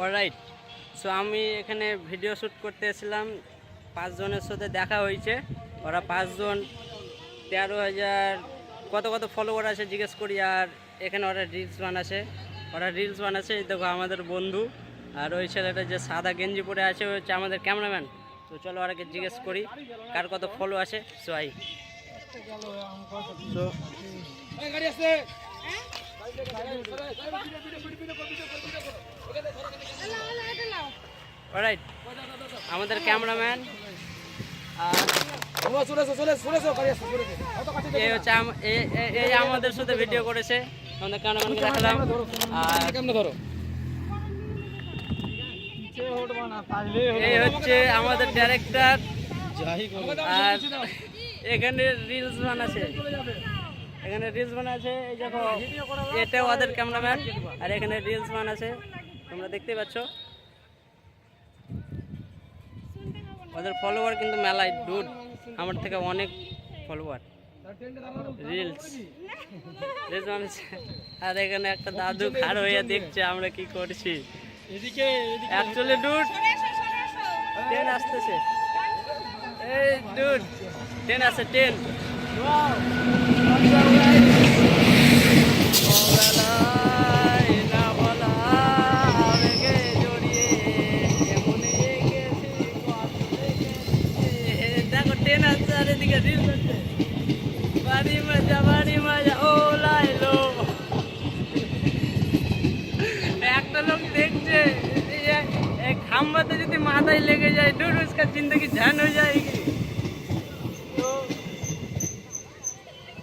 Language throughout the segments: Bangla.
অলরাইট, সো আমি এখানে ভিডিও শ্যুট করতে এসেছিলাম। 5 জনের সাথে দেখা হয়েছে। ওরা 5 জন 13,000 কত কত ফলোয়ার আছে জিজ্ঞেস করি। আর এখানে ওরা রিলস বানাচ্ছে। এই দেখো আমাদের বন্ধু। আর ওই ছেলেটা যে সাদা গেঞ্জি পরে আছে ওই হচ্ছে আমাদের ক্যামেরাম্যান। তো চলো ওরাকে জিজ্ঞেস করি কার কত ফলো আছে। সো আই তো অলরাইট, আমাদের ক্যামেরাম্যান এই হচ্ছে এই আমাদের সাথে ভিডিও করেছে। আমাদের ক্যামেরাম্যানকে দেখালাম। আর এই হচ্ছে আমাদের ডাইরেক্টর। আর এখানে রিলস বানাচ্ছে। এই দেখো, এটা ওদের ক্যামেরাম্যান। আর এখানে রিলস বানাচ্ছে, তোমরা দেখতে পাচ্ছ। ওদের ফলোয়ার কিন্তু মেলায় ডুড, আমার থেকে অনেক ফলোয়ার। রিলস বানাচ্ছে। আর এখানে একটা দাদু খাড় হয়ে দেখছে আমরা কি করছি। অ্যাকচুয়ালি ডুড ট্রেন আসতেছে। এই ডুড ট্রেন আসছে, ট্রেন। দেখো ট্রেন আসছে আর এদিকে রিলস হচ্ছে। বাড়ি মজা ও লাইলো। একটা লোক দেখছে খাম্বাতে যদি মাথায় লেগে যায় डूड उसका जिंदगी जान हो जाएगी। तो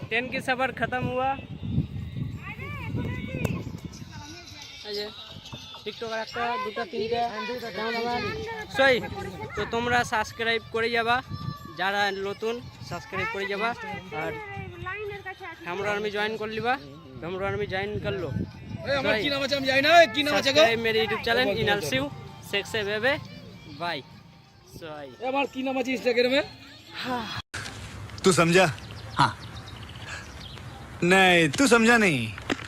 ट्रेन की सफर खत्म हुआ। টিকটকার একটা দুটা তিনটা সই। তো তোমরা সাবস্ক্রাইব করে যাবা, যারা নতুন সাবস্ক্রাইব করে যাবা। আর আমরা আর্মি জয়েন कर लिबा। আমরা আর্মি জয়েন कर लो। আমার কি নাম আছে আমি জানি না। কি নাম আছে গো? मेरे YouTube चैनल इनालसिव सेक्से बेबे बाय। सॉरी আমার কি নাম আছে ইনস্টাগ্রামে? तू समझा? हाँ नहीं तू समझा नहीं।